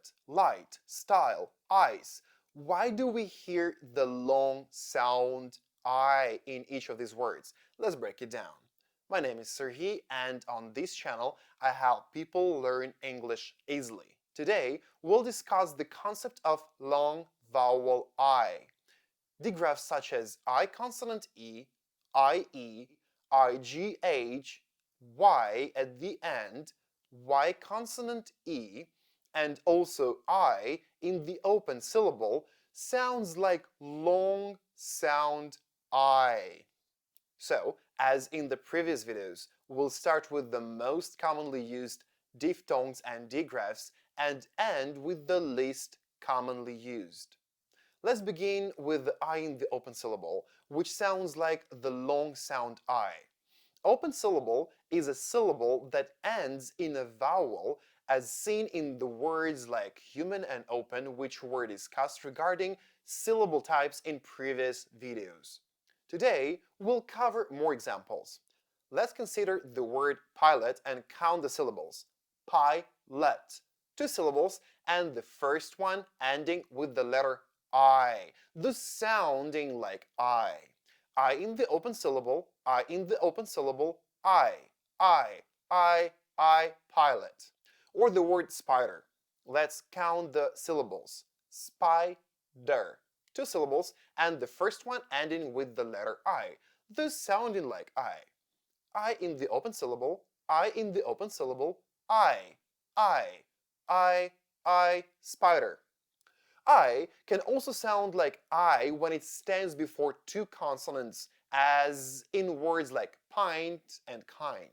pilot, light, style, ice. Why do we hear the long sound I in each of these words? Let's break it down. My name is Serhi, and on this channel, I help people learn English easily. Today, we'll discuss the concept of long vowel I. Digraphs such as I consonant E, IE, IGH, Y at the end, Y consonant E, and also I in the open syllable sounds like long sound I. So, as in the previous videos, we'll start with the most commonly used diphthongs and digraphs and end with the least commonly used. Let's begin with the I in the open syllable, which sounds like the long sound I. Open syllable is a syllable that ends in a vowel, as seen in the words like human and open, which were discussed regarding syllable types in previous videos. Today, we'll cover more examples. Let's consider the word pilot and count the syllables. Pilot. 2 syllables, and the first one ending with the letter I, the sounding like I. I in the open syllable, I in the open syllable, I, pilot. Or the word spider. Let's count the syllables. Spider. 2 syllables, and the first one ending with the letter I, the sounding like I. I in the open syllable, I in the open syllable, I, spider. I can also sound like I when it stands before 2 consonants, as in words like pint and kind.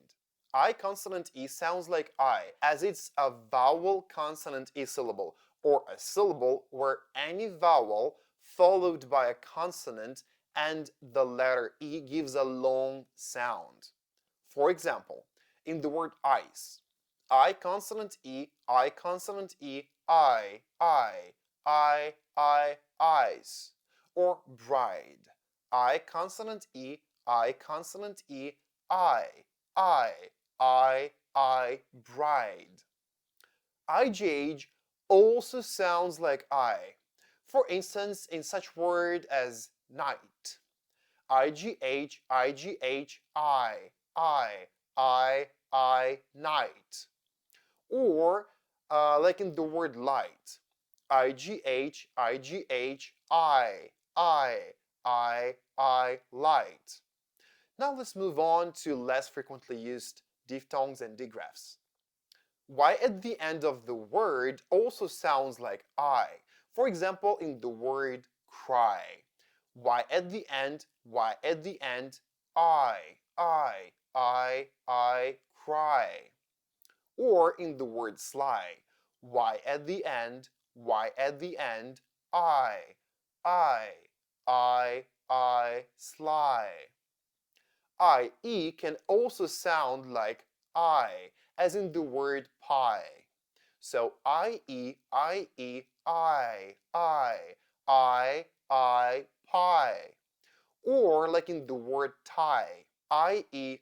I consonant E sounds like I, as it's a vowel consonant E syllable, or a syllable where any vowel followed by a consonant and the letter E gives a long sound. For example, in the word ice, I consonant E, I consonant E, ice. Or bride, I consonant E, I consonant E, bride. IGH also sounds like I. For instance, in such word as night. IGH, night. Or like in the word light. IGH, light. Now let's move on to less frequently used diphthongs and digraphs. Y at the end of the word also sounds like I. For example, in the word cry. Y at the end, I, cry. Or in the word sly. Y at the end, I, sly. IE can also sound like I, as in the word pie. So IE, pie. Or like in the word tie. IE,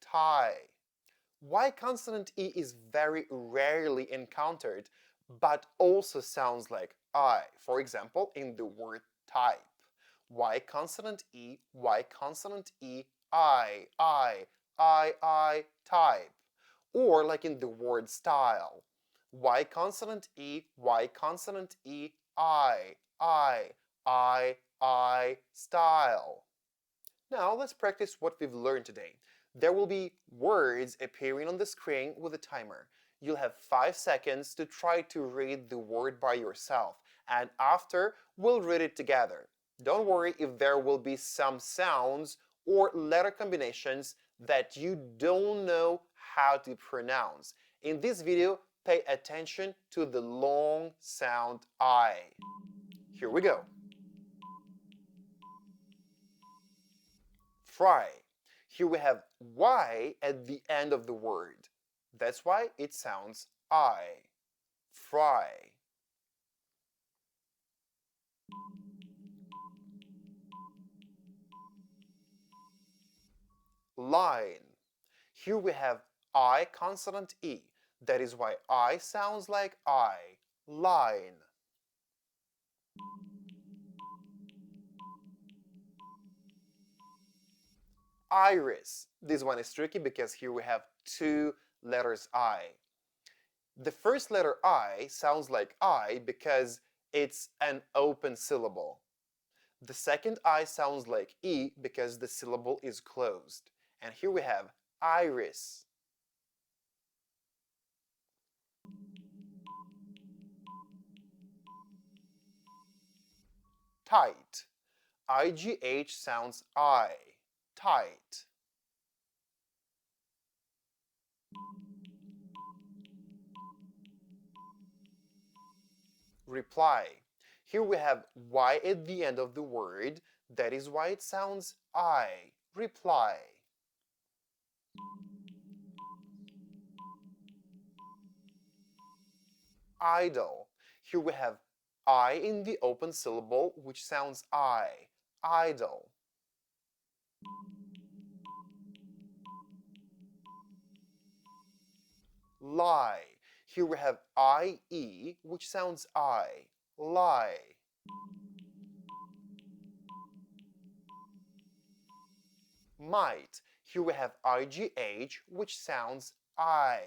tie. Y consonant E is very rarely encountered, but also sounds like I. For example, in the word type. Y consonant E, I, type. Or like in the word style. Y consonant E, I, style. Now let's practice what we've learned today. There will be words appearing on the screen with a timer. You'll have 5 seconds to try to read the word by yourself, and after, we'll read it together. Don't worry if there will be some sounds or letter combinations that you don't know how to pronounce. In this video, pay attention to the long sound I. Here we go. Fry. Here we have Y at the end of the word. That's why it sounds I. Fry. Line. Here we have I consonant E. That is why I sounds like I. Line. Iris. This one is tricky because here we have two letters I. The first letter I sounds like I because it's an open syllable. The second I sounds like E because the syllable is closed. And here we have iris. Tight. IGH sounds I. Tight. Reply. Here we have Y at the end of the word. That is why it sounds I. Reply. Idle. Here we have I in the open syllable, which sounds I. Idle. Lie. Here we have IE, which sounds I. Lie. Might. Here we have IGH, which sounds I.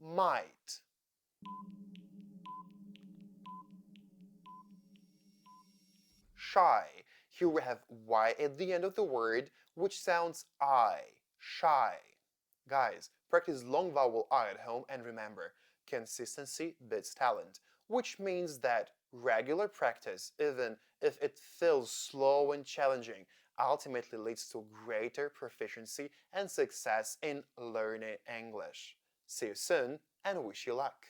Might. Shy. Here we have Y at the end of the word, which sounds I. Shy. Guys, practice long vowel I at home and remember, consistency beats talent, which means that regular practice, even if it feels slow and challenging, ultimately leads to greater proficiency and success in learning English. See you soon and wish you luck!